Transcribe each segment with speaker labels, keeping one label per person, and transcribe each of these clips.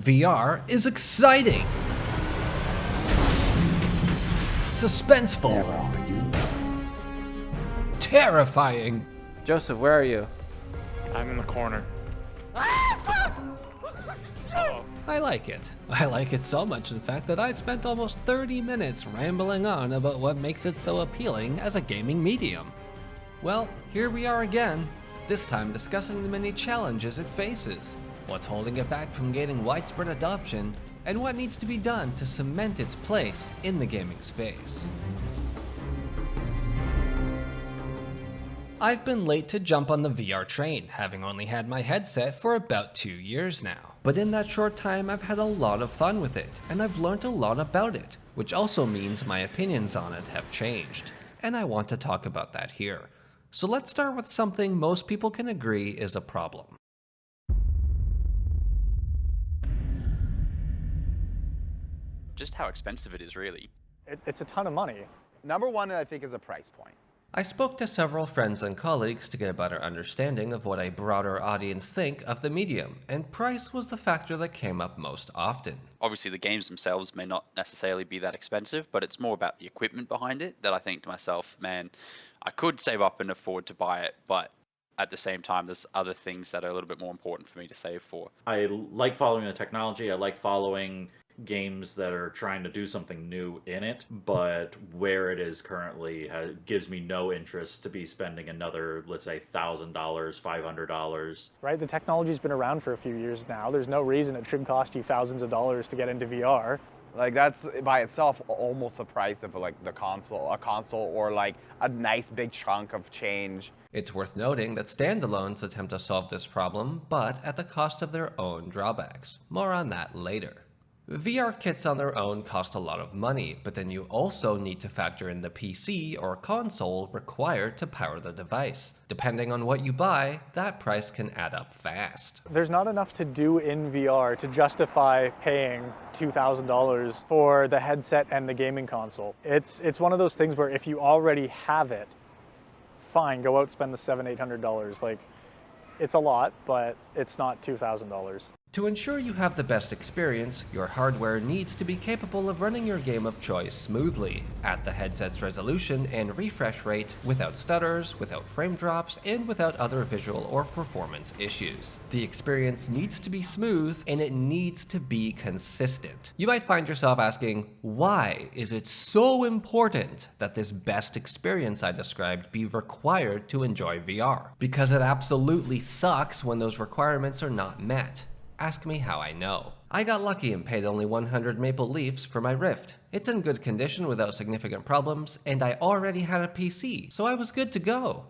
Speaker 1: VR is exciting, suspenseful, terrifying.
Speaker 2: Joseph, where are you?
Speaker 3: I'm in the corner.
Speaker 1: I like it. I like it so much, in fact, that I spent almost 30 minutes rambling on about what makes it so appealing as a gaming medium. Well, here we are again, this time discussing the many challenges it faces, what's holding it back from gaining widespread adoption, and what needs to be done to cement its place in the gaming space. I've been late to jump on the VR train, having only had my headset for about 2 years now. But in that short time, I've had a lot of fun with it, and I've learned a lot about it, which also means my opinions on it have changed. And I want to talk about that here. So let's start with something most people can agree is a problem.
Speaker 4: Just how expensive it is, really.
Speaker 5: It's a ton of money.
Speaker 6: Number one, I think, is a price point.
Speaker 1: I spoke to several friends and colleagues to get a better understanding of what a broader audience think of the medium, and price was the factor that came up most often.
Speaker 4: Obviously, the games themselves may not necessarily be that expensive, but it's more about the equipment behind it that I think to myself, man, I could save up and afford to buy it, but at the same time, there's other things that are a little bit more important for me to save for.
Speaker 7: I like following the technology. I like following games that are trying to do something new in it, but where it is currently gives me no interest to be spending another, let's say, $1,000, $500.
Speaker 5: Right? The technology's been around for a few years now. There's no reason it should cost you thousands of dollars to get into VR.
Speaker 6: Like, that's by itself almost the price of like a console or like a nice big chunk of change.
Speaker 1: It's worth noting that standalones attempt to solve this problem, but at the cost of their own drawbacks. More on that later. VR kits on their own cost a lot of money, but then you also need to factor in the PC or console required to power the device. Depending on what you buy, that price can add up fast.
Speaker 5: There's not enough to do in VR to justify paying $2,000 for the headset and the gaming console. It's one of those things where if you already have it, fine, go out spend the $700, $800. Like, it's a lot, but it's not $2,000.
Speaker 1: To ensure you have the best experience, your hardware needs to be capable of running your game of choice smoothly, at the headset's resolution and refresh rate, without stutters, without frame drops, and without other visual or performance issues. The experience needs to be smooth, and it needs to be consistent. You might find yourself asking, why is it so important that this best experience I described be required to enjoy VR? Because it absolutely sucks when those requirements are not met. Ask me how I know. I got lucky and paid only 100 maple leafs for my Rift. It's in good condition without significant problems, and I already had a PC, so I was good to go.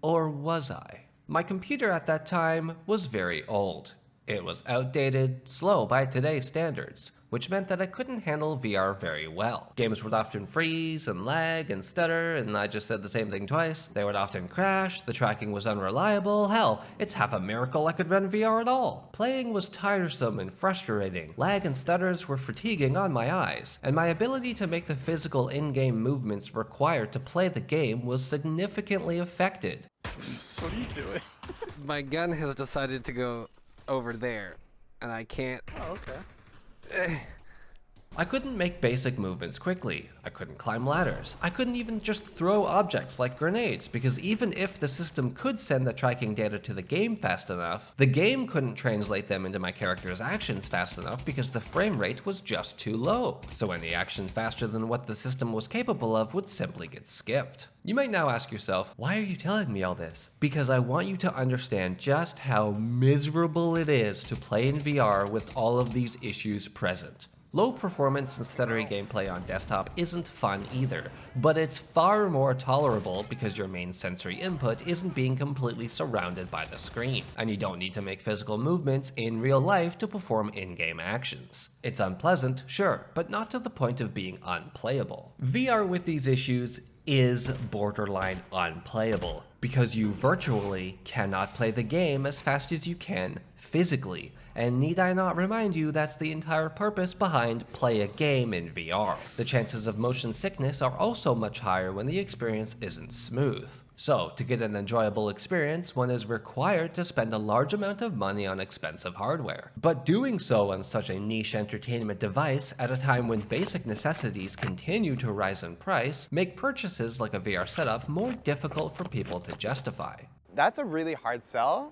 Speaker 1: Or was I? My computer at that time was very old. It was outdated, slow by today's standards, which meant that I couldn't handle VR very well. Games would often freeze and lag and stutter, and I just said the same thing twice. They would often crash, the tracking was unreliable, hell, it's half a miracle I could run VR at all. Playing was tiresome and frustrating, lag and stutters were fatiguing on my eyes, and my ability to make the physical in-game movements required to play the game was significantly affected.
Speaker 3: What are you doing?
Speaker 2: My gun has decided to go over there, and I can't.
Speaker 3: Oh, okay.
Speaker 1: I couldn't make basic movements quickly, I couldn't climb ladders, I couldn't even just throw objects like grenades, because even if the system could send the tracking data to the game fast enough, the game couldn't translate them into my character's actions fast enough because the frame rate was just too low. So any action faster than what the system was capable of would simply get skipped. You might now ask yourself, why are you telling me all this? Because I want you to understand just how miserable it is to play in VR with all of these issues present. Low performance and stuttery gameplay on desktop isn't fun either, but it's far more tolerable because your main sensory input isn't being completely surrounded by the screen, and you don't need to make physical movements in real life to perform in-game actions. It's unpleasant, sure, but not to the point of being unplayable. VR with these issues is borderline unplayable, because you virtually cannot play the game as fast as you can physically, and need I not remind you that's the entire purpose behind play a game in VR. The chances of motion sickness are also much higher when the experience isn't smooth. So, to get an enjoyable experience, one is required to spend a large amount of money on expensive hardware. But doing so on such a niche entertainment device at a time when basic necessities continue to rise in price make purchases like a VR setup more difficult for people to justify.
Speaker 6: That's a really hard sell.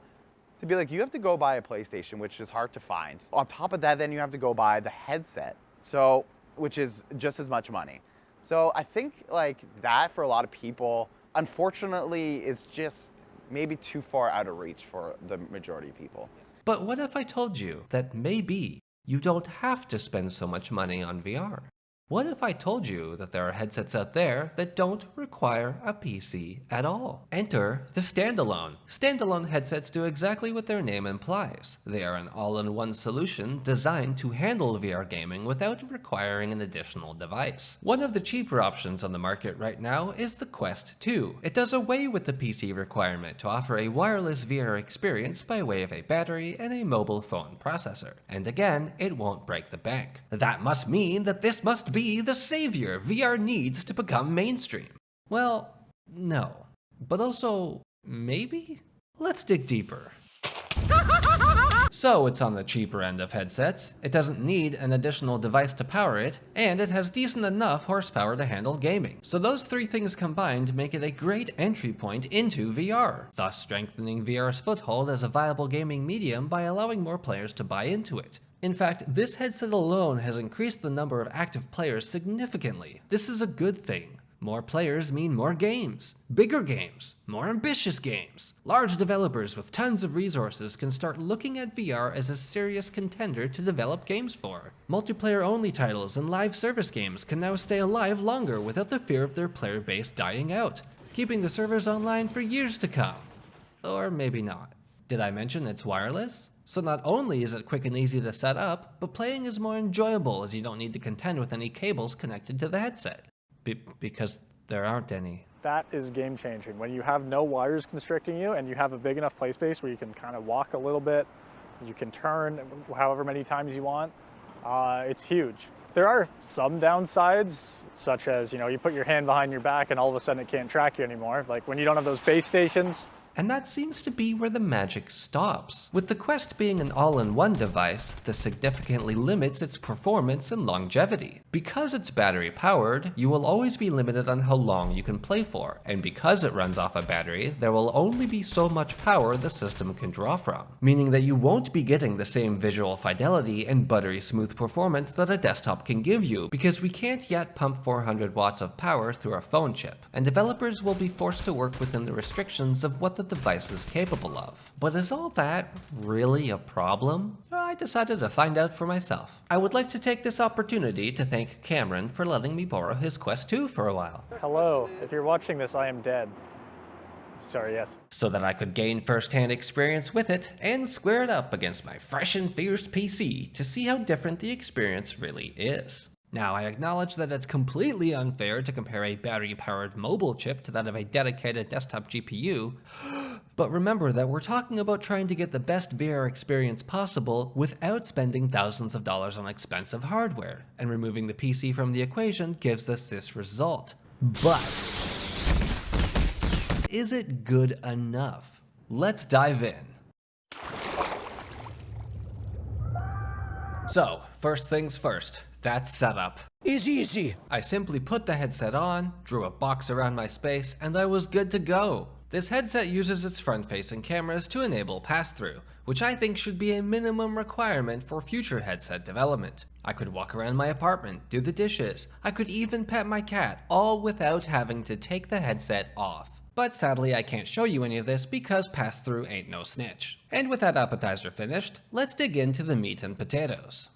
Speaker 6: To be like, you have to go buy a PlayStation, which is hard to find. On top of that, then you have to go buy the headset, so which is just as much money. So I think like that for a lot of people, unfortunately, is just maybe too far out of reach for the majority of people.
Speaker 1: But what if I told you that maybe you don't have to spend so much money on VR? What if I told you that there are headsets out there that don't require a PC at all? Enter the standalone. Standalone headsets do exactly what their name implies. They are an all-in-one solution designed to handle VR gaming without requiring an additional device. One of the cheaper options on the market right now is the Quest 2. It does away with the PC requirement to offer a wireless VR experience by way of a battery and a mobile phone processor. And again, it won't break the bank. That must mean that this must be the savior VR needs to become mainstream. Well, no. But also, maybe? Let's dig deeper. So it's on the cheaper end of headsets, it doesn't need an additional device to power it, and it has decent enough horsepower to handle gaming. So those three things combined make it a great entry point into VR, thus strengthening VR's foothold as a viable gaming medium by allowing more players to buy into it. In fact, this headset alone has increased the number of active players significantly. This is a good thing. More players mean more games, bigger games, more ambitious games. Large developers with tons of resources can start looking at VR as a serious contender to develop games for. Multiplayer-only titles and live service games can now stay alive longer without the fear of their player base dying out, keeping the servers online for years to come. Or maybe not. Did I mention it's wireless? So not only is it quick and easy to set up, but playing is more enjoyable as you don't need to contend with any cables connected to the headset. Because there aren't any.
Speaker 5: That is game changing. When you have no wires constricting you and you have a big enough play space where you can kind of walk a little bit, you can turn however many times you want, it's huge. There are some downsides, such as, you put your hand behind your back and all of a sudden it can't track you anymore. Like when you don't have those base stations.
Speaker 1: And that seems to be where the magic stops. With the Quest being an all-in-one device, this significantly limits its performance and longevity. Because it's battery powered, you will always be limited on how long you can play for, and because it runs off a battery, there will only be so much power the system can draw from, meaning that you won't be getting the same visual fidelity and buttery smooth performance that a desktop can give you, because we can't yet pump 400 watts of power through a phone chip, and developers will be forced to work within the restrictions of what the device is capable of. But is all that really a problem? I decided to find out for myself. I would like to take this opportunity to thank Cameron for letting me borrow his Quest 2 for a while.
Speaker 5: Hello, if you're watching this, I am dead. Sorry, yes.
Speaker 1: So that I could gain first-hand experience with it and square it up against my fresh and fierce PC to see how different the experience really is. Now, I acknowledge that it's completely unfair to compare a battery-powered mobile chip to that of a dedicated desktop GPU, but remember that we're talking about trying to get the best VR experience possible without spending thousands of dollars on expensive hardware, and removing the PC from the equation gives us this result. But is it good enough? Let's dive in. So, first things first. That setup is easy. I simply put the headset on, drew a box around my space, and I was good to go. This headset uses its front-facing cameras to enable pass-through, which I think should be a minimum requirement for future headset development. I could walk around my apartment, do the dishes, I could even pet my cat, all without having to take the headset off. But sadly I can't show you any of this because pass-through ain't no snitch. And with that appetizer finished, let's dig into the meat and potatoes.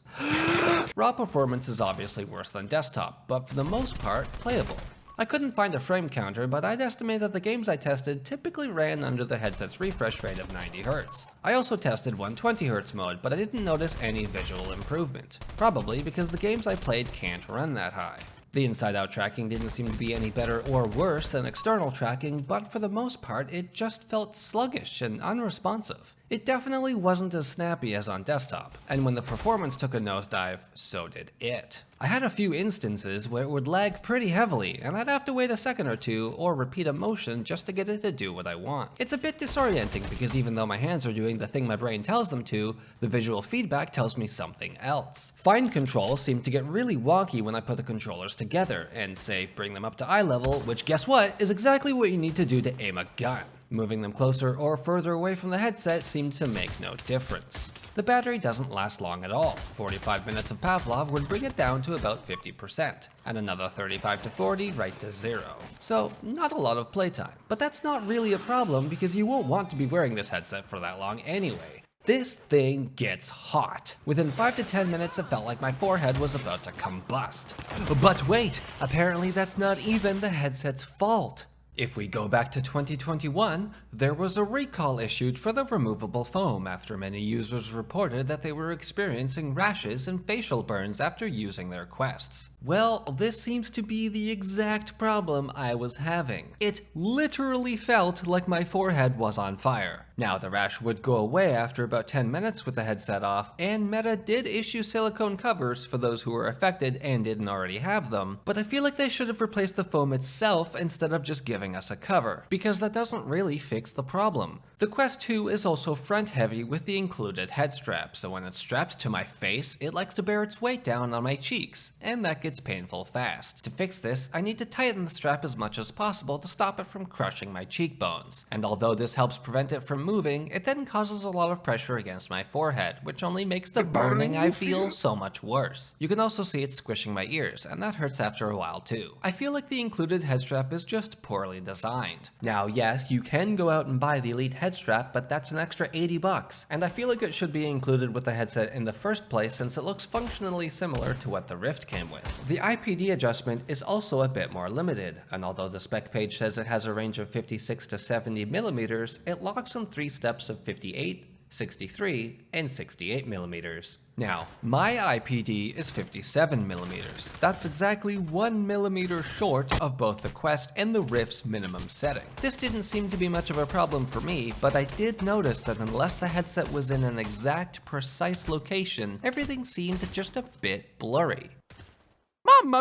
Speaker 1: Raw performance is obviously worse than desktop, but for the most part, playable. I couldn't find a frame counter, but I'd estimate that the games I tested typically ran under the headset's refresh rate of 90 Hz. I also tested 120 Hz mode, but I didn't notice any visual improvement. Probably because the games I played can't run that high. The inside-out tracking didn't seem to be any better or worse than external tracking, but for the most part, it just felt sluggish and unresponsive. It definitely wasn't as snappy as on desktop, and when the performance took a nosedive, so did it. I had a few instances where it would lag pretty heavily, and I'd have to wait a second or two or repeat a motion just to get it to do what I want. It's a bit disorienting because even though my hands are doing the thing my brain tells them to, the visual feedback tells me something else. Fine control seemed to get really wonky when I put the controllers together and say bring them up to eye level, which guess what, is exactly what you need to do to aim a gun. Moving them closer or further away from the headset seemed to make no difference. The battery doesn't last long at all. 45 minutes of Pavlov would bring it down to about 50%, and another 35 to 40 right to 0. So, not a lot of playtime. But that's not really a problem because you won't want to be wearing this headset for that long anyway. This thing gets hot. Within 5 to 10 minutes, it felt like my forehead was about to combust. But wait, apparently that's not even the headset's fault. If we go back to 2021, there was a recall issued for the removable foam after many users reported that they were experiencing rashes and facial burns after using their Quests. Well, this seems to be the exact problem I was having. It literally felt like my forehead was on fire. Now, the rash would go away after about 10 minutes with the headset off, and Meta did issue silicone covers for those who were affected and didn't already have them, but I feel like they should have replaced the foam itself instead of just giving us a cover, because that doesn't really fix the problem. The Quest 2 is also front heavy with the included head strap, so when it's strapped to my face, it likes to bear its weight down on my cheeks, and that gets painful fast. To fix this, I need to tighten the strap as much as possible to stop it from crushing my cheekbones, and although this helps prevent it from moving, it then causes a lot of pressure against my forehead, which only makes the burning I feel so much worse. You can also see it squishing my ears, and that hurts after a while too. I feel like the included head strap is just poorly designed. Now yes, you can go out and buy the Elite head strap, but that's an extra $80, and I feel like it should be included with the headset in the first place since it looks functionally similar to what the Rift came with. The IPD adjustment is also a bit more limited, and although the spec page says it has a range of 56 to 70 millimeters, it locks on 3 steps of 58, 63, and 68 millimeters. Now, my IPD is 57 millimeters. That's exactly 1 millimeter short of both the Quest and the Rift's minimum setting. This didn't seem to be much of a problem for me, but I did notice that unless the headset was in an exact, precise location, everything seemed just a bit blurry.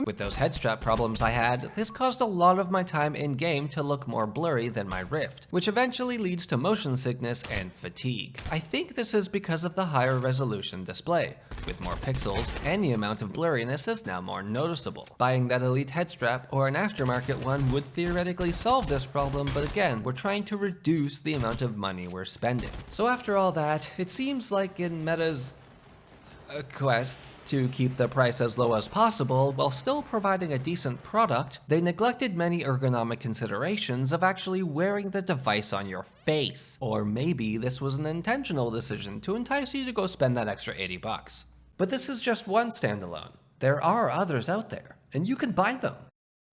Speaker 1: With those head strap problems I had, this caused a lot of my time in-game to look more blurry than my Rift, which eventually leads to motion sickness and fatigue. I think this is because of the higher resolution display. With more pixels, any amount of blurriness is now more noticeable. Buying that Elite head strap or an aftermarket one would theoretically solve this problem, but again, we're trying to reduce the amount of money we're spending. So after all that, it seems like in Meta's Quest to keep the price as low as possible while still providing a decent product, they neglected many ergonomic considerations of actually wearing the device on your face. Or maybe this was an intentional decision to entice you to go spend that extra $80. But this is just one standalone. There are others out there, and you can buy them.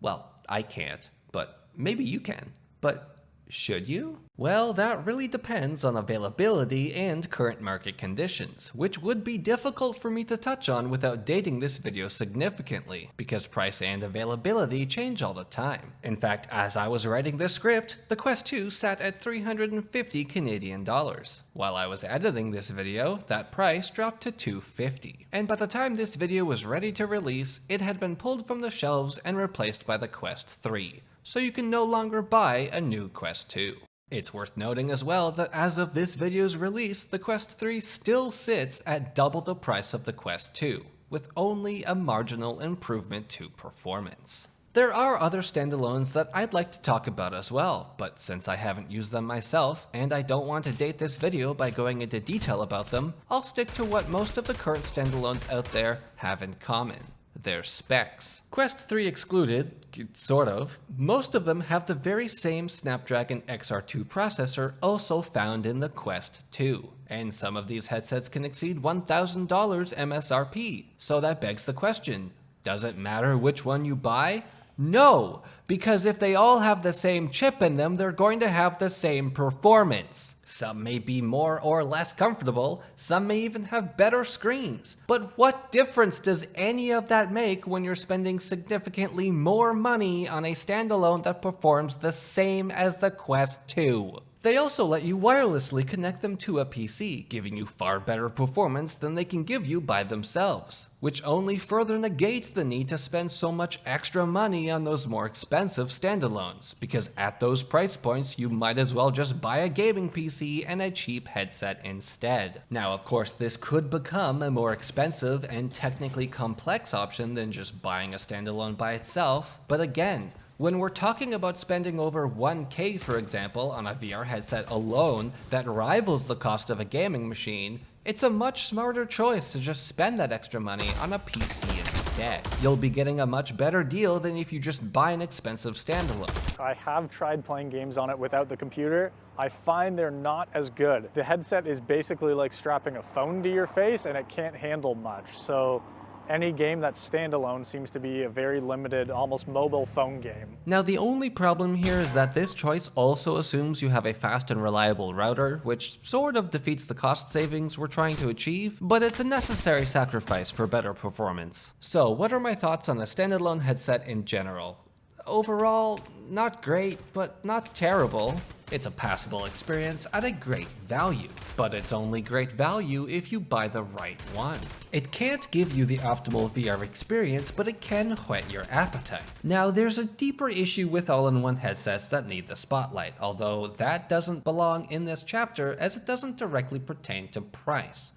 Speaker 1: Well, I can't, but maybe you can. But should you? Well, that really depends on availability and current market conditions, which would be difficult for me to touch on without dating this video significantly, because price and availability change all the time. In fact, as I was writing this script, the Quest 2 sat at 350 Canadian dollars. While I was editing this video, that price dropped to $250. And by the time this video was ready to release, it had been pulled from the shelves and replaced by the Quest 3. So you can no longer buy a new Quest 2. It's worth noting as well that as of this video's release, the Quest 3 still sits at double the price of the Quest 2, with only a marginal improvement to performance. There are other standalones that I'd like to talk about as well, but since I haven't used them myself, and I don't want to date this video by going into detail about them, I'll stick to what most of the current standalones out there have in common. Their specs. Quest 3 excluded, sort of, most of them have the very same Snapdragon XR2 processor also found in the Quest 2. And some of these headsets can exceed $1,000 MSRP. So that begs the question, does it matter which one you buy? No, because if they all have the same chip in them, they're going to have the same performance. Some may be more or less comfortable, some may even have better screens. But what difference does any of that make when you're spending significantly more money on a standalone that performs the same as the Quest 2? They also let you wirelessly connect them to a PC, giving you far better performance than they can give you by themselves, which only further negates the need to spend so much extra money on those more expensive standalones, because at those price points you might as well just buy a gaming PC and a cheap headset instead. Now of course this could become a more expensive and technically complex option than just buying a standalone by itself, but again, when we're talking about spending over 1K, for example, on a VR headset alone that rivals the cost of a gaming machine, it's a much smarter choice to just spend that extra money on a PC instead. You'll be getting a much better deal than if you just buy an expensive standalone.
Speaker 5: I have tried playing games on it without the computer. I find they're not as good. The headset is basically like strapping a phone to your face and it can't handle much. So any game that's standalone seems to be a very limited, almost mobile phone game.
Speaker 1: Now the only problem here is that this choice also assumes you have a fast and reliable router, which sort of defeats the cost savings we're trying to achieve, but it's a necessary sacrifice for better performance. So what are my thoughts on a standalone headset in general? Overall, not great, but not terrible. It's a passable experience at a great value, but it's only great value if you buy the right one. It can't give you the optimal VR experience, but it can whet your appetite. Now, there's a deeper issue with all-in-one headsets that need the spotlight, although that doesn't belong in this chapter as it doesn't directly pertain to price.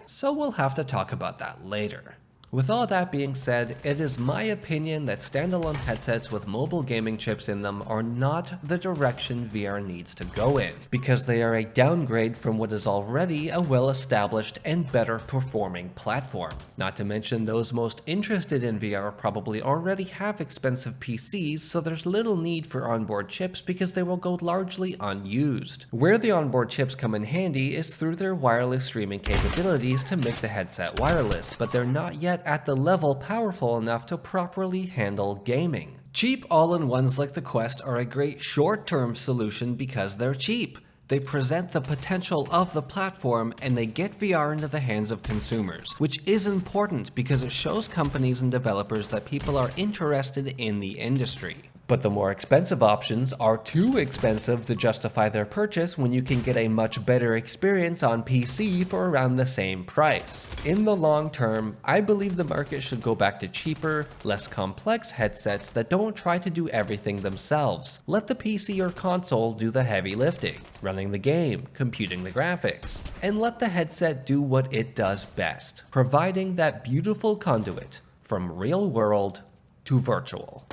Speaker 1: So we'll have to talk about that later. With all that being said, it is my opinion that standalone headsets with mobile gaming chips in them are not the direction VR needs to go in, because they are a downgrade from what is already a well-established and better performing platform. Not to mention those most interested in VR probably already have expensive PCs, so there's little need for onboard chips because they will go largely unused. Where the onboard chips come in handy is through their wireless streaming capabilities to make the headset wireless, but they're not yet at the level powerful enough to properly handle gaming. Cheap all-in-ones like the Quest are a great short-term solution because they're cheap. They present the potential of the platform and they get VR into the hands of consumers, which is important because it shows companies and developers that people are interested in the industry. But the more expensive options are too expensive to justify their purchase when you can get a much better experience on PC for around the same price. In the long term, I believe the market should go back to cheaper, less complex headsets that don't try to do everything themselves. Let the PC or console do the heavy lifting, running the game, computing the graphics, and let the headset do what it does best, providing that beautiful conduit from real world to virtual.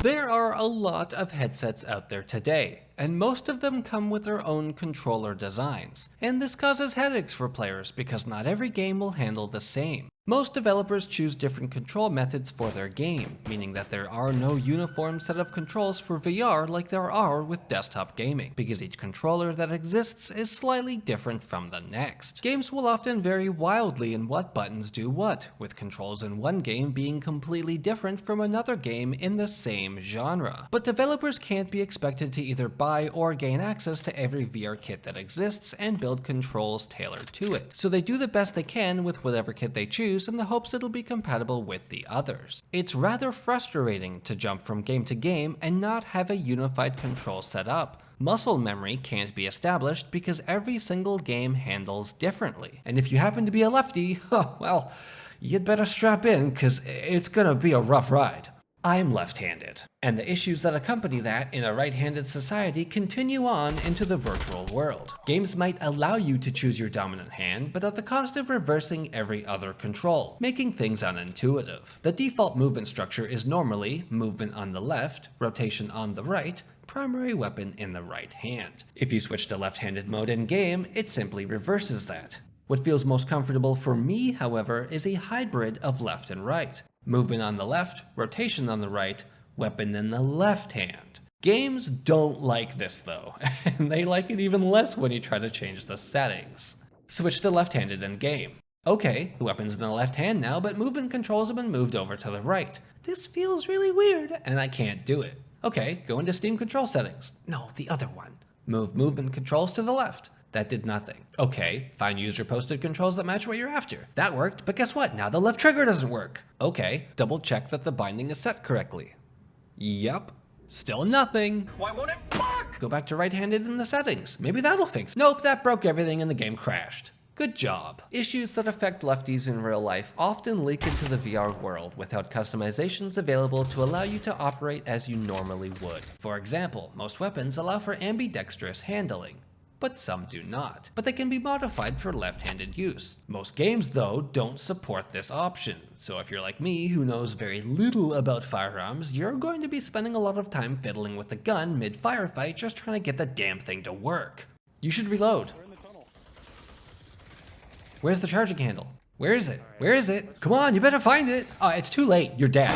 Speaker 1: There are a lot of headsets out there today, and most of them come with their own controller designs. And this causes headaches for players because not every game will handle the same. Most developers choose different control methods for their game, meaning that there are no uniform set of controls for VR like there are with desktop gaming, because each controller that exists is slightly different from the next. Games will often vary wildly in what buttons do what, with controls in one game being completely different from another game in the same genre. But developers can't be expected to either buy or gain access to every VR kit that exists and build controls tailored to it, so they do the best they can with whatever kit they choose in the hopes it'll be compatible with the others. It's rather frustrating to jump from game to game and not have a unified control set up. Muscle memory can't be established because every single game handles differently. And if you happen to be a lefty, well, you'd better strap in because it's gonna be a rough ride. I'm left-handed, and the issues that accompany that in a right-handed society continue on into the virtual world. Games might allow you to choose your dominant hand, but at the cost of reversing every other control, making things unintuitive. The default movement structure is normally movement on the left, rotation on the right, primary weapon in the right hand. If you switch to left-handed mode in-game, it simply reverses that. What feels most comfortable for me, however, is a hybrid of left and right. Movement on the left, rotation on the right, weapon in the left hand. Games don't like this though, and they like it even less when you try to change the settings. Switch to left-handed in game. Okay, the weapon's in the left hand now, but movement controls have been moved over to the right. This feels really weird, and I can't do it. Okay, go into Steam control settings. No, the other one. Move movement controls to the left. That did nothing. Okay, find user-posted controls that match what you're after. That worked, but guess what? Now the left trigger doesn't work. Okay, double check that the binding is set correctly. Yup. Still nothing.
Speaker 8: Why won't it work?
Speaker 1: Go back to right-handed in the settings. Maybe that'll fix. Nope, that broke everything and the game crashed. Good job. Issues that affect lefties in real life often leak into the VR world without customizations available to allow you to operate as you normally would. For example, most weapons allow for ambidextrous handling, but some do not. But they can be modified for left-handed use. Most games, though, don't support this option. So if you're like me, who knows very little about firearms, you're going to be spending a lot of time fiddling with the gun mid-firefight just trying to get the damn thing to work. You should reload. Where's the charging handle? Where is it? Where is it? Come on, you better find it. It's too late. You're dead.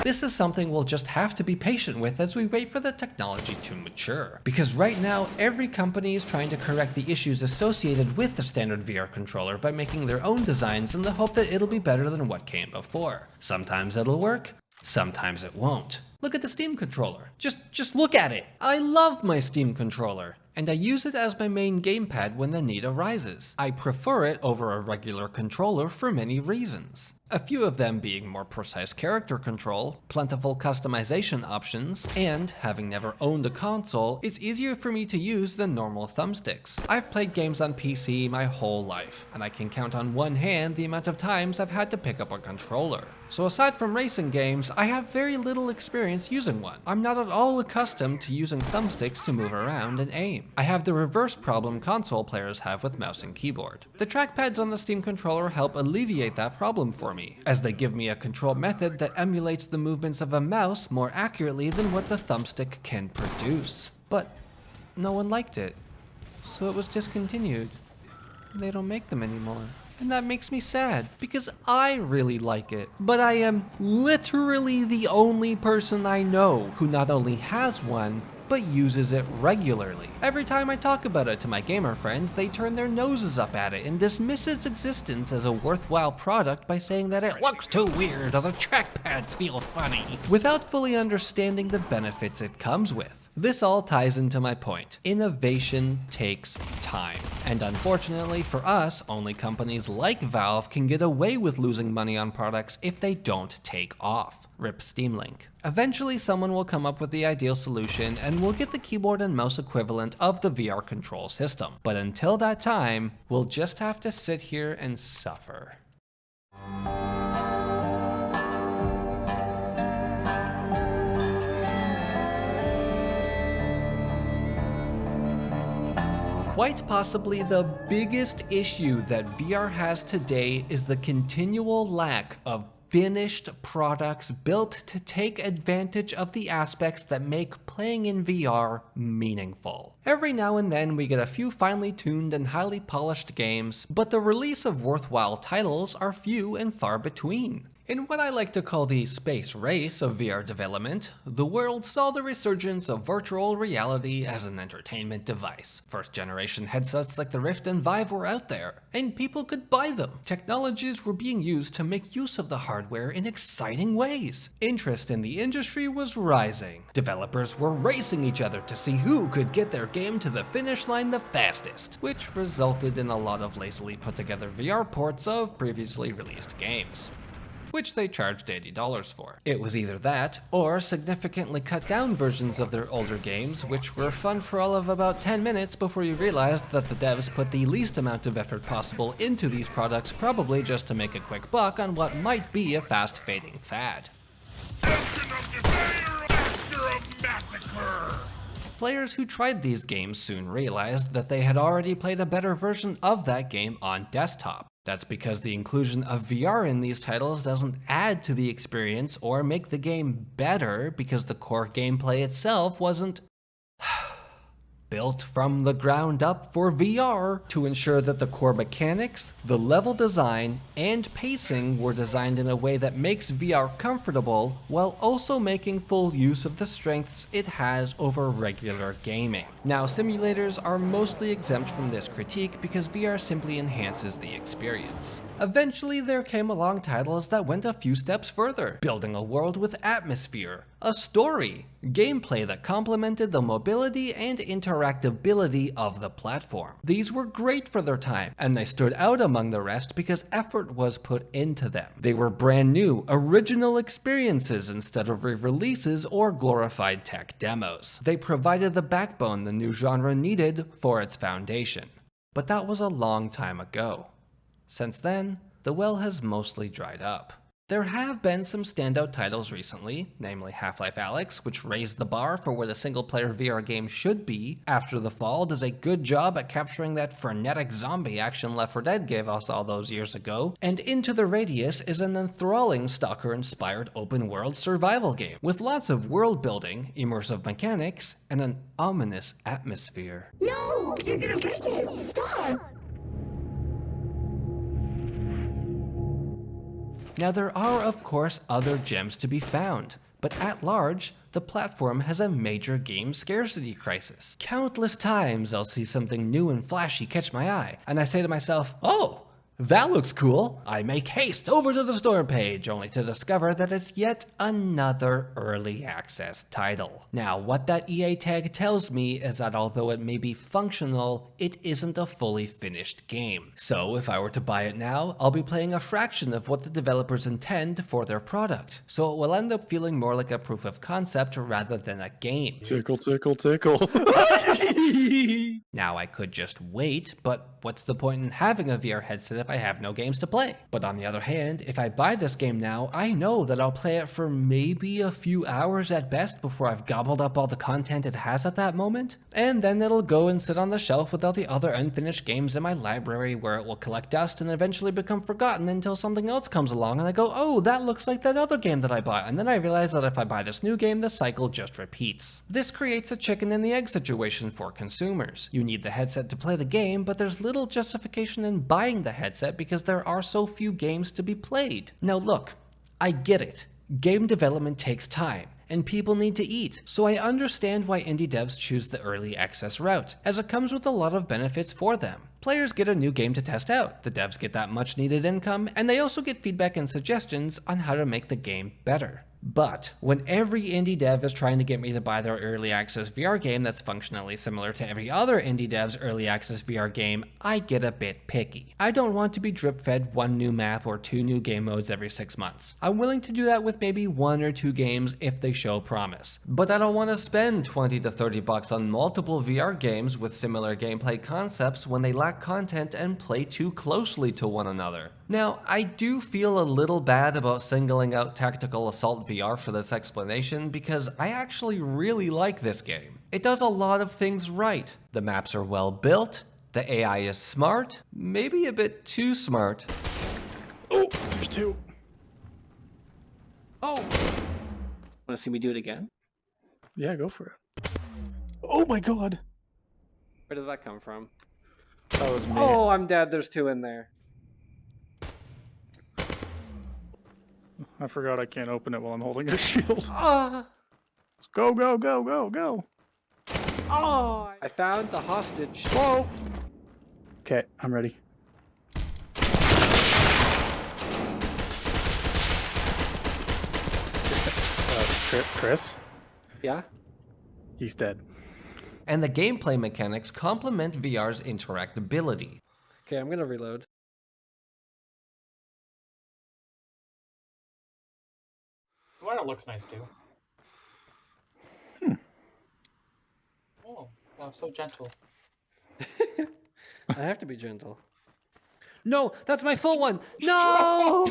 Speaker 1: This is something we'll just have to be patient with as we wait for the technology to mature. Because right now, every company is trying to correct the issues associated with the standard VR controller by making their own designs in the hope that it'll be better than what came before. Sometimes it'll work, sometimes it won't. Look at the Steam controller. Just look at it. I love my Steam controller, and I use it as my main gamepad when the need arises. I prefer it over a regular controller for many reasons. A few of them being more precise character control, plentiful customization options, and having never owned a console, it's easier for me to use than normal thumbsticks. I've played games on PC my whole life, and I can count on one hand the amount of times I've had to pick up a controller. So aside from racing games, I have very little experience using one. I'm not at all accustomed to using thumbsticks to move around and aim. I have the reverse problem console players have with mouse and keyboard. The trackpads on the Steam controller help alleviate that problem for me, as they give me a control method that emulates the movements of a mouse more accurately than what the thumbstick can produce. But no one liked it, so it was discontinued. They don't make them anymore. And that makes me sad, because I really like it. But I am literally the only person I know who not only has one, but uses it regularly. Every time I talk about it to my gamer friends, they turn their noses up at it and dismiss its existence as a worthwhile product by saying that it looks too weird or the trackpads feel funny, without fully understanding the benefits it comes with. This all ties into my point. Innovation takes time. And unfortunately for us, only companies like Valve can get away with losing money on products if they don't take off. Rip Steam Link. Eventually someone will come up with the ideal solution and we'll get the keyboard and mouse equivalent of the VR control system. But until that time, we'll just have to sit here and suffer. Quite possibly the biggest issue that VR has today is the continual lack of finished products built to take advantage of the aspects that make playing in VR meaningful. Every now and then we get a few finely tuned and highly polished games, but the release of worthwhile titles are few and far between. In what I like to call the space race of VR development, the world saw the resurgence of virtual reality as an entertainment device. First generation headsets like the Rift and Vive were out there, and people could buy them. Technologies were being used to make use of the hardware in exciting ways. Interest in the industry was rising. Developers were racing each other to see who could get their game to the finish line the fastest, which resulted in a lot of lazily put together VR ports of previously released games, which they charged $80 for. It was either that, or significantly cut down versions of their older games, which were fun for all of about 10 minutes before you realized that the devs put the least amount of effort possible into these products, probably just to make a quick buck on what might be a fast fading fad. Players who tried these games soon realized that they had already played a better version of that game on desktop. That's because the inclusion of VR in these titles doesn't add to the experience or make the game better, because the core gameplay itself wasn't built from the ground up for VR to ensure that the core mechanics, the level design, and pacing were designed in a way that makes VR comfortable while also making full use of the strengths it has over regular gaming. Now, simulators are mostly exempt from this critique because VR simply enhances the experience. Eventually, there came along titles that went a few steps further, building a world with atmosphere, a story, gameplay that complemented the mobility and interactability of the platform. These were great for their time, and they stood out among the rest because effort was put into them. They were brand new, original experiences instead of re-releases or glorified tech demos. They provided the backbone the new genre needed for its foundation. But that was a long time ago. Since then, the well has mostly dried up. There have been some standout titles recently, namely Half-Life Alyx, which raised the bar for where the single-player VR game should be. After the Fall does a good job at capturing that frenetic zombie action Left 4 Dead gave us all those years ago. And Into the Radius is an enthralling Stalker-inspired open-world survival game, with lots of world-building, immersive mechanics, and an ominous atmosphere.
Speaker 8: No, you're gonna break it. Stop.
Speaker 1: Now there are of course other gems to be found, but at large, the platform has a major game scarcity crisis. Countless times I'll see something new and flashy catch my eye, and I say to myself, oh, that looks cool. I make haste over to the store page, only to discover that it's yet another early access title. Now, what that EA tag tells me is that although it may be functional, it isn't a fully finished game. So if I were to buy it now, I'll be playing a fraction of what the developers intend for their product. So it will end up feeling more like a proof of concept rather than a game.
Speaker 3: Tickle, tickle, tickle.
Speaker 1: Now I could just wait, but what's the point in having a VR headset if I have no games to play? But on the other hand, if I buy this game now, I know that I'll play it for maybe a few hours at best before I've gobbled up all the content it has at that moment, and then it'll go and sit on the shelf with all the other unfinished games in my library where it will collect dust and eventually become forgotten until something else comes along and I go, oh, that looks like that other game that I bought, and then I realize that if I buy this new game, the cycle just repeats. This creates a chicken and the egg situation for consumers. You need the headset to play the game, but there's little justification in buying the headset because there are so few games to be played. Now look, I get it. Game development takes time, and people need to eat, so I understand why indie devs choose the early access route, as it comes with a lot of benefits for them. Players get a new game to test out, the devs get that much needed income, and they also get feedback and suggestions on how to make the game better. But when every indie dev is trying to get me to buy their early access VR game that's functionally similar to every other indie dev's early access VR game, I get a bit picky. I don't want to be drip fed one new map or 2 new game modes every 6 months. I'm willing to do that with maybe 1 or 2 games if they show promise. But I don't want to spend 20 to 30 bucks on multiple VR games with similar gameplay concepts when they lack content and play too closely to one another. Now, I do feel a little bad about singling out Tactical Assault VR for this explanation because I actually really like this game. It does a lot of things right. The maps are well built, the AI is smart, maybe a bit too smart.
Speaker 3: Oh, there's 2.
Speaker 2: Oh! Want to see me do it again?
Speaker 3: Yeah, go for it. Oh my god.
Speaker 2: Where did that come from?
Speaker 3: That was me.
Speaker 2: Oh, I'm dead. There's 2 in there.
Speaker 3: I forgot I can't open it while I'm holding a shield. Go, go, go, go, go.
Speaker 2: Oh! I found the hostage.
Speaker 3: Whoa! Okay, I'm ready. Chris?
Speaker 2: Yeah?
Speaker 3: He's dead.
Speaker 1: And the gameplay mechanics complement VR's interactability.
Speaker 2: Okay, I'm gonna reload.
Speaker 9: The water looks nice too. Oh, wow, so gentle.
Speaker 2: I have to be gentle. No, that's my full one. No!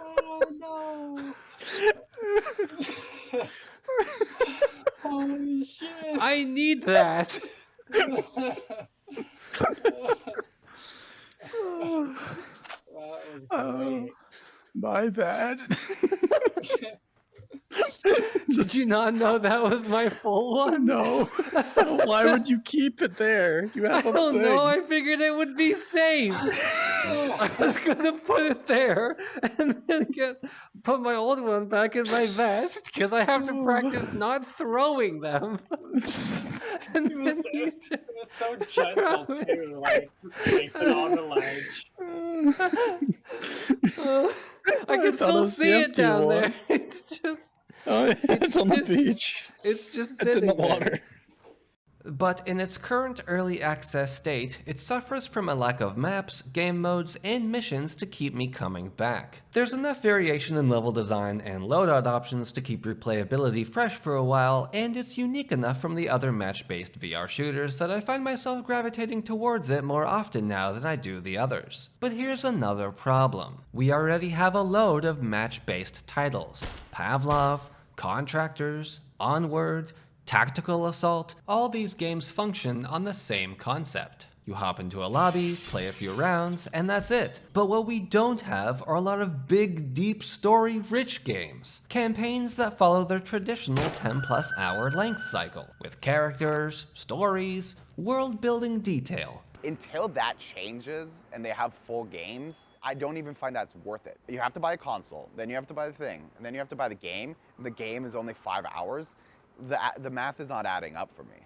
Speaker 9: Oh no! Holy shit!
Speaker 2: I need that.
Speaker 9: That was great.
Speaker 3: My bad.
Speaker 2: Did you not know that was my full one?
Speaker 3: No. Why would you keep it there? You
Speaker 2: I
Speaker 3: have a
Speaker 2: don't
Speaker 3: thing.
Speaker 2: know. I figured it would be safe. I was gonna put it there and then get put my old one back in my vest because I have to practice not throwing them. And
Speaker 9: It was,
Speaker 2: then you
Speaker 9: it was so gentle too. Like just place it on the ledge.
Speaker 2: I can
Speaker 3: thought
Speaker 2: still
Speaker 3: was the
Speaker 2: see it
Speaker 3: empty
Speaker 2: down
Speaker 3: one.
Speaker 2: there. It's just,
Speaker 3: Oh, it's on the
Speaker 2: just-
Speaker 3: beach.
Speaker 2: it's just
Speaker 3: It's in the
Speaker 2: sitting there.
Speaker 3: water.
Speaker 1: But in its current early access state, it suffers from a lack of maps, game modes, and missions to keep me coming back. There's enough variation in level design and loadout options to keep replayability fresh for a while, and it's unique enough from the other match-based VR shooters that I find myself gravitating towards it more often now than I do the others. But here's another problem. We already have a load of match-based titles. Pavlov, Contractors, Onward, Tactical Assault, all these games function on the same concept. You hop into a lobby, play a few rounds, and that's it. But what we don't have are a lot of big, deep story-rich games. Campaigns that follow their traditional 10+ hour length cycle, with characters, stories, world-building detail.
Speaker 6: Until that changes and they have full games, I don't even find that's worth it. You have to buy a console, then you have to buy the thing, and then you have to buy the game. The game is only 5 hours. The math is not adding up for me.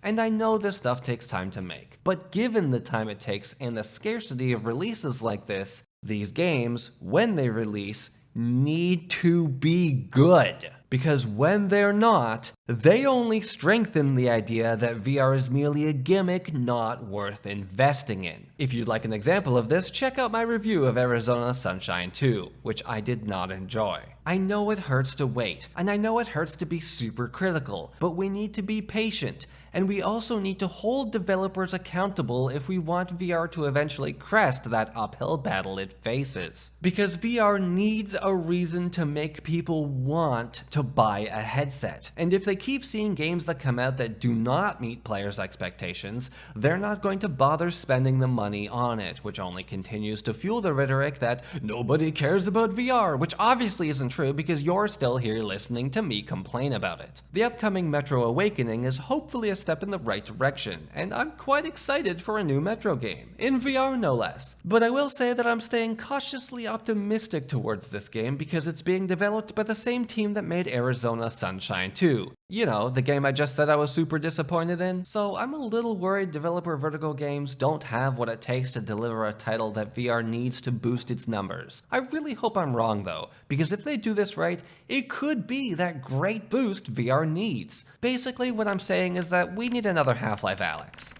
Speaker 1: And I know this stuff takes time to make, but given the time it takes and the scarcity of releases like this, these games, when they release, need to be good. Because when they're not, they only strengthen the idea that VR is merely a gimmick not worth investing in. If you'd like an example of this, check out my review of Arizona Sunshine 2, which I did not enjoy. I know it hurts to wait, and I know it hurts to be super critical, but we need to be patient. And we also need to hold developers accountable if we want VR to eventually crest that uphill battle it faces. Because VR needs a reason to make people want to buy a headset. And if they keep seeing games that come out that do not meet players' expectations, they're not going to bother spending the money on it, which only continues to fuel the rhetoric that nobody cares about VR, which obviously isn't true because you're still here listening to me complain about it. The upcoming Metro Awakening is hopefully a step in the right direction, and I'm quite excited for a new Metro game, in VR no less. But I will say that I'm staying cautiously optimistic towards this game because it's being developed by the same team that made Arizona Sunshine 2. You know, the game I just said I was super disappointed in. So I'm a little worried developer Vertigo Games don't have what it takes to deliver a title that VR needs to boost its numbers. I really hope I'm wrong though, because if they do this right, it could be that great boost VR needs. Basically what I'm saying is that we need another Half-Life Alyx.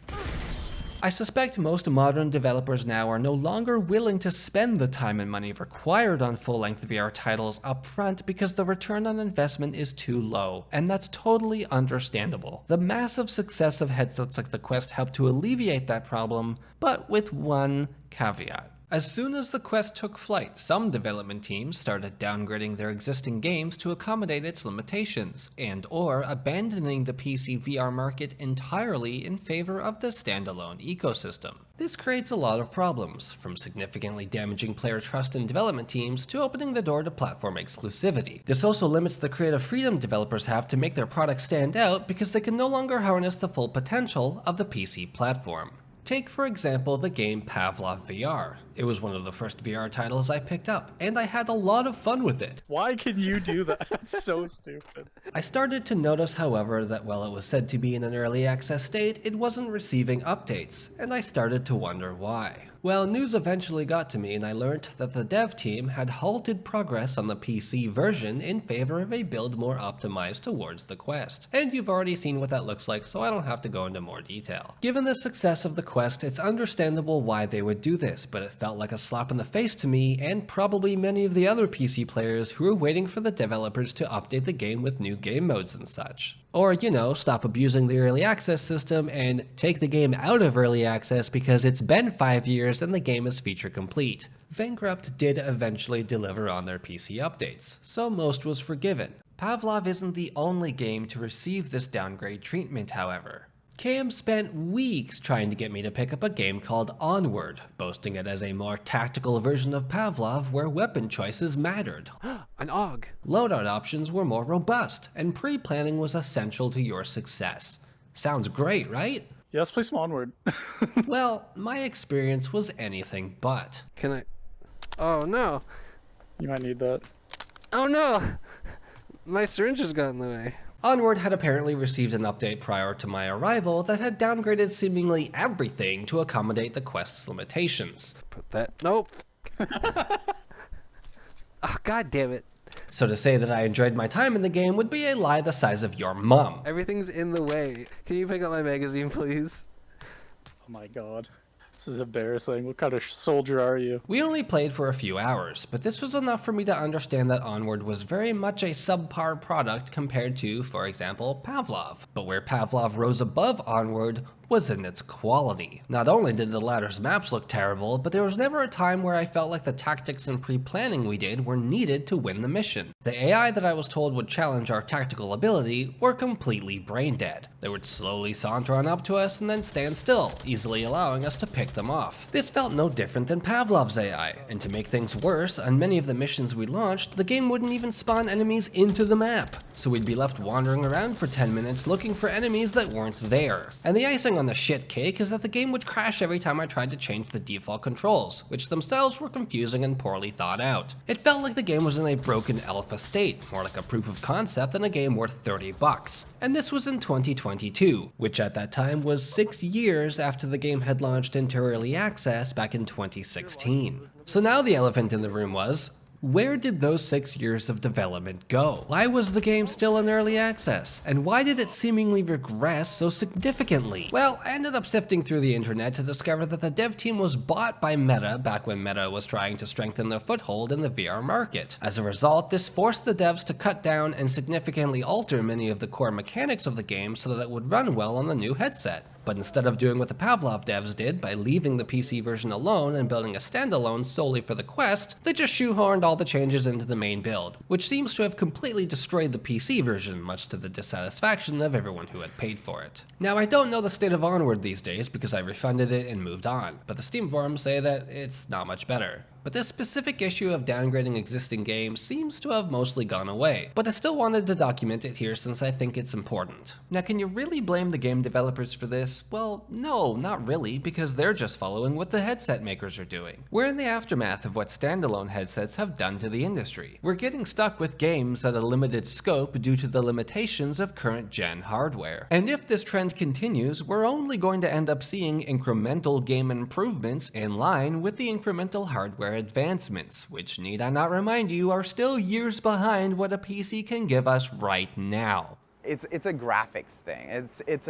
Speaker 1: I suspect most modern developers now are no longer willing to spend the time and money required on full-length VR titles up front because the return on investment is too low, and that's totally understandable. The massive success of headsets like the Quest helped to alleviate that problem, but with one caveat. As soon as the Quest took flight, some development teams started downgrading their existing games to accommodate its limitations, and/or abandoning the PC VR market entirely in favor of the standalone ecosystem. This creates a lot of problems, from significantly damaging player trust in development teams to opening the door to platform exclusivity. This also limits the creative freedom developers have to make their products stand out because they can no longer harness the full potential of the PC platform. Take, for example, the game Pavlov VR. It was one of the first VR titles I picked up, and I had a lot of fun with it.
Speaker 3: Why can you do that? That's so stupid.
Speaker 1: I started to notice, however, that while it was said to be in an early access state, it wasn't receiving updates, and I started to wonder why. Well, news eventually got to me and I learned that the dev team had halted progress on the PC version in favor of a build more optimized towards the Quest. And you've already seen what that looks like, so I don't have to go into more detail. Given the success of the Quest, it's understandable why they would do this, but it felt like a slap in the face to me and probably many of the other PC players who were waiting for the developers to update the game with new game modes and such. Or, you know, stop abusing the early access system and take the game out of early access because it's been 5 years and the game is feature complete. Bankrupt did eventually deliver on their PC updates, so most was forgiven. Pavlov isn't the only game to receive this downgrade treatment, however. Cam spent weeks trying to get me to pick up a game called Onward, boasting it as a more tactical version of Pavlov where weapon choices mattered.
Speaker 2: An AUG.
Speaker 1: Loadout options were more robust, and pre-planning was essential to your success. Sounds great, right?
Speaker 3: Yeah, let's play some Onward.
Speaker 1: Well, my experience was anything but.
Speaker 2: Can I? Oh no.
Speaker 3: You might need that.
Speaker 2: Oh no! My syringe has got in the way.
Speaker 1: Onward had apparently received an update prior to my arrival that had downgraded seemingly everything to accommodate the quest's limitations.
Speaker 2: Put that. Nope. Oh, god damn it.
Speaker 1: So to say that I enjoyed my time in the game would be a lie the size of your mum.
Speaker 2: Everything's in the way. Can you pick up my magazine, please?
Speaker 3: Oh my god. This is embarrassing. What kind of soldier are you?
Speaker 1: We only played for a few hours, but this was enough for me to understand that Onward was very much a subpar product compared to, for example, Pavlov. But where Pavlov rose above Onward was in its quality. Not only did the latter's maps look terrible, but there was never a time where I felt like the tactics and pre-planning we did were needed to win the mission. The AI that I was told would challenge our tactical ability were completely brain dead. They would slowly saunter on up to us and then stand still, easily allowing us to pick them off. This felt no different than Pavlov's AI, and to make things worse, on many of the missions we launched, the game wouldn't even spawn enemies into the map. So we'd be left wandering around for 10 minutes looking for enemies that weren't there. And the icing on the shit cake is that the game would crash every time I tried to change the default controls, which themselves were confusing and poorly thought out. It felt like the game was in a broken alpha state, more like a proof of concept than a game worth $30. And this was in 2022, which at that time was 6 years after the game had launched into early access back in 2016. So now the elephant in the room was, where did those 6 years of development go? Why was the game still in early access? And why did it seemingly regress so significantly? Well, I ended up sifting through the internet to discover that the dev team was bought by Meta back when Meta was trying to strengthen their foothold in the VR market. As a result, this forced the devs to cut down and significantly alter many of the core mechanics of the game so that it would run well on the new headset. But instead of doing what the Pavlov devs did by leaving the PC version alone and building a standalone solely for the Quest, they just shoehorned all the changes into the main build, which seems to have completely destroyed the PC version, much to the dissatisfaction of everyone who had paid for it. Now, I don't know the state of Onward these days because I refunded it and moved on, but the Steam forums say that it's not much better. But this specific issue of downgrading existing games seems to have mostly gone away, but I still wanted to document it here since I think it's important. Now, can you really blame the game developers for this? Well, no, not really, because they're just following what the headset makers are doing. We're in the aftermath of what standalone headsets have done to the industry. We're getting stuck with games at a limited scope due to the limitations of current gen hardware. And if this trend continues, we're only going to end up seeing incremental game improvements in line with the incremental hardware advancements, which, need I not remind you, are still years behind what a PC can give us right now.
Speaker 6: It's a graphics thing. It's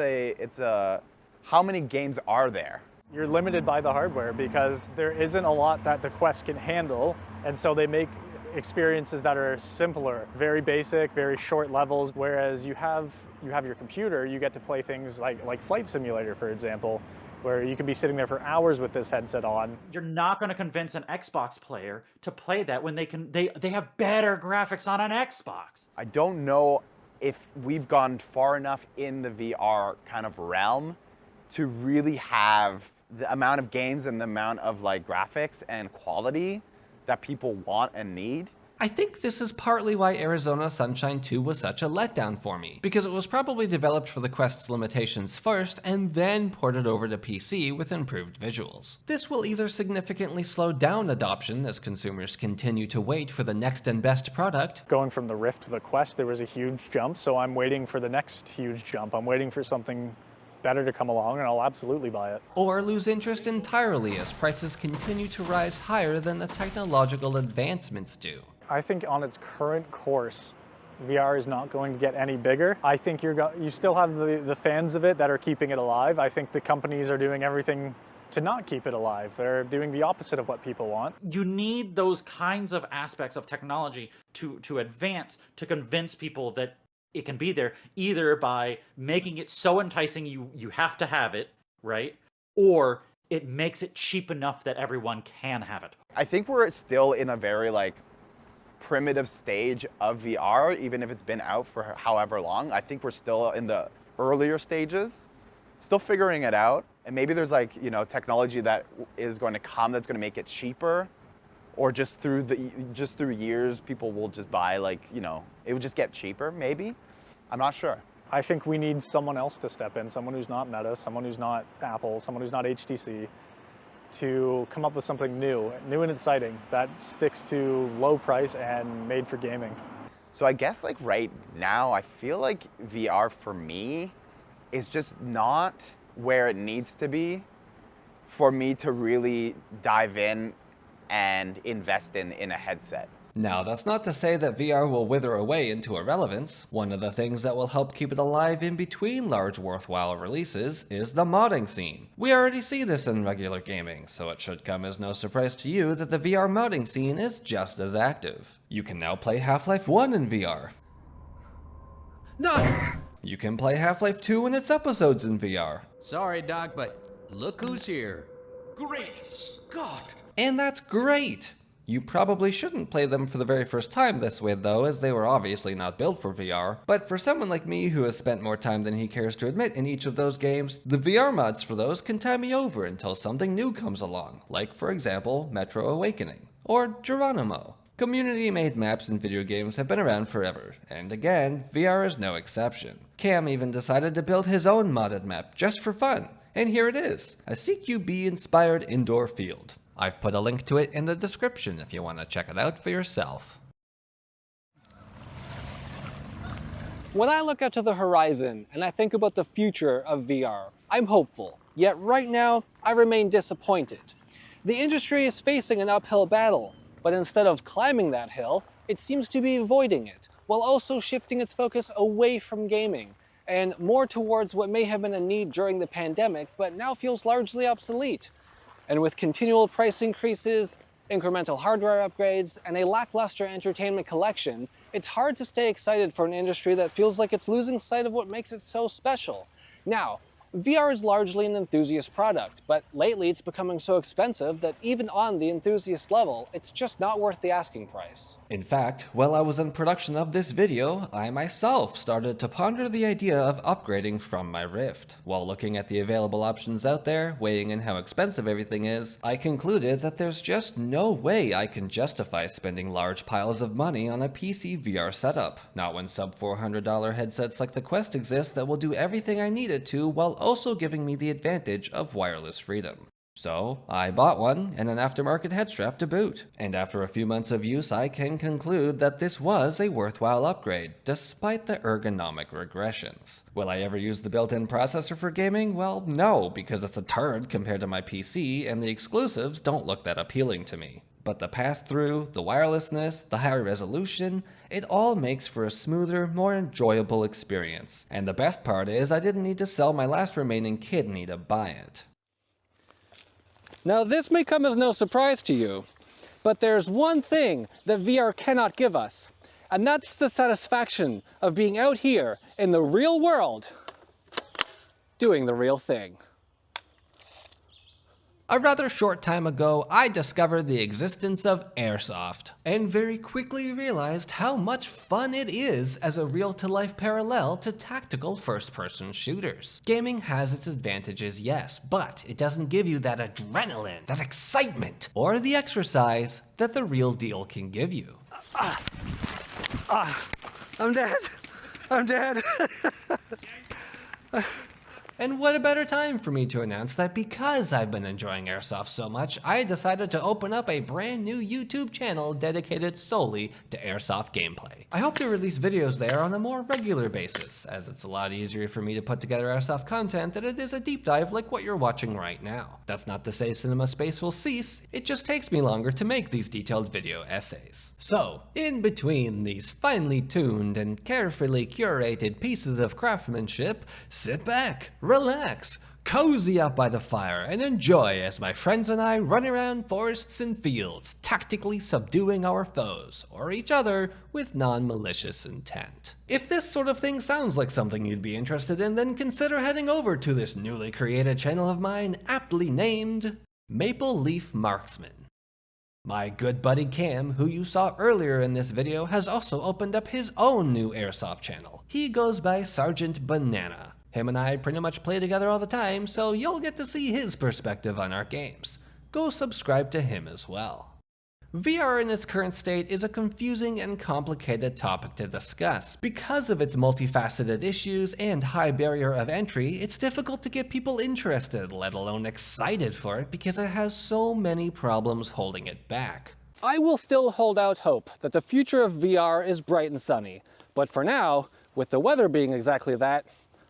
Speaker 6: a how many games are there?
Speaker 5: You're limited by the hardware because there isn't a lot that the Quest can handle, and so they make experiences that are simpler, very basic, very short levels, whereas you have your computer, you get to play things like Flight Simulator, for example, where you can be sitting there for hours with this headset on.
Speaker 7: You're not going to convince an Xbox player to play that when they have better graphics on an Xbox.
Speaker 6: I don't know if we've gone far enough in the VR kind of realm to really have the amount of games and the amount of like graphics and quality that people want and need.
Speaker 1: I think this is partly why Arizona Sunshine 2 was such a letdown for me, because it was probably developed for the Quest's limitations first and then ported over to PC with improved visuals. This will either significantly slow down adoption as consumers continue to wait for the next and best product.
Speaker 5: Going from the Rift to the Quest, there was a huge jump, so I'm waiting for the next huge jump. I'm waiting for something better to come along, and I'll absolutely buy it.
Speaker 1: Or lose interest entirely as prices continue to rise higher than the technological advancements do.
Speaker 5: I think on its current course, VR is not going to get any bigger. I think you still have the fans of it that are keeping it alive. I think the companies are doing everything to not keep it alive. They're doing the opposite of what people want.
Speaker 7: You need those kinds of aspects of technology to advance, to convince people that it can be there, either by making it so enticing you have to have it, right? Or it makes it cheap enough that everyone can have it.
Speaker 6: I think we're still in a very primitive stage of VR, even if it's been out for however long. I think we're still in the earlier stages, still figuring it out. And maybe there's technology that is going to come that's going to make it cheaper, or just through years people will just buy it would just get cheaper. Maybe, I'm not sure.
Speaker 5: I think we need someone else to step in, someone who's not Meta, someone who's not Apple, someone who's not HTC, to come up with something new and exciting that sticks to low price and made for gaming.
Speaker 6: So I guess like right now, I feel like VR for me is just not where it needs to be for me to really dive in and invest in a headset.
Speaker 1: Now, that's not to say that VR will wither away into irrelevance. One of the things that will help keep it alive in between large worthwhile releases is the modding scene. We already see this in regular gaming, so it should come as no surprise to you that the VR modding scene is just as active. You can now play Half-Life 1 in VR.
Speaker 2: No!
Speaker 1: You can play Half-Life 2 and its episodes in VR.
Speaker 10: Sorry, Doc, but look who's here. Great Scott!
Speaker 1: And that's great! You probably shouldn't play them for the very first time this way though, as they were obviously not built for VR, but for someone like me who has spent more time than he cares to admit in each of those games, the VR mods for those can tie me over until something new comes along, like for example, Metro Awakening, or Geronimo. Community-made maps in video games have been around forever, and again, VR is no exception. Cam even decided to build his own modded map just for fun, and here it is, a CQB-inspired indoor field. I've put a link to it in the description if you want to check it out for yourself.
Speaker 2: When I look out to the horizon and I think about the future of VR, I'm hopeful. Yet right now, I remain disappointed. The industry is facing an uphill battle, but instead of climbing that hill, it seems to be avoiding it, while also shifting its focus away from gaming, and more towards what may have been a need during the pandemic, but now feels largely obsolete. And with continual price increases, incremental hardware upgrades, and a lackluster entertainment collection, it's hard to stay excited for an industry that feels like it's losing sight of what makes it so special. Now, VR is largely an enthusiast product, but lately it's becoming so expensive that even on the enthusiast level, it's just not worth the asking price.
Speaker 1: In fact, while I was in production of this video, I myself started to ponder the idea of upgrading from my Rift. While looking at the available options out there, weighing in how expensive everything is, I concluded that there's just no way I can justify spending large piles of money on a PC VR setup. Not when sub $400 headsets like the Quest exist that will do everything I need it to while also giving me the advantage of wireless freedom. So, I bought one and an aftermarket head strap to boot. And after a few months of use, I can conclude that this was a worthwhile upgrade, despite the ergonomic regressions. Will I ever use the built-in processor for gaming? Well, no, because it's a turd compared to my PC, and the exclusives don't look that appealing to me. But the pass-through, the wirelessness, the higher resolution, it all makes for a smoother, more enjoyable experience. And the best part is I didn't need to sell my last remaining kidney to buy it.
Speaker 2: Now this may come as no surprise to you, but there's one thing that VR cannot give us, and that's the satisfaction of being out here in the real world, doing the real thing.
Speaker 1: A rather short time ago, I discovered the existence of Airsoft, and very quickly realized how much fun it is as a real-to-life parallel to tactical first-person shooters. Gaming has its advantages, yes, but it doesn't give you that adrenaline, that excitement, or the exercise that the real deal can give you.
Speaker 2: I'm dead. I'm dead.
Speaker 1: And what a better time for me to announce that because I've been enjoying Airsoft so much, I decided to open up a brand new YouTube channel dedicated solely to Airsoft gameplay. I hope to release videos there on a more regular basis, as it's a lot easier for me to put together Airsoft content than it is a deep dive like what you're watching right now. That's not to say cinema space will cease, it just takes me longer to make these detailed video essays. So, in between these finely tuned and carefully curated pieces of craftsmanship, sit back, relax, cozy up by the fire, and enjoy as my friends and I run around forests and fields, tactically subduing our foes, or each other, with non-malicious intent. If this sort of thing sounds like something you'd be interested in, then consider heading over to this newly created channel of mine, aptly named Maple Leaf Marksman. My good buddy Cam, who you saw earlier in this video, has also opened up his own new Airsoft channel. He goes by Sergeant Banana. Him and I pretty much play together all the time, so you'll get to see his perspective on our games. Go subscribe to him as well. VR in its current state is a confusing and complicated topic to discuss. Because of its multifaceted issues and high barrier of entry, it's difficult to get people interested, let alone excited for it, because it has so many problems holding it back.
Speaker 2: I will still hold out hope that the future of VR is bright and sunny, but for now, with the weather being exactly that,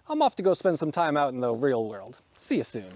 Speaker 2: I'm off to go spend some time out in the real world. See you soon.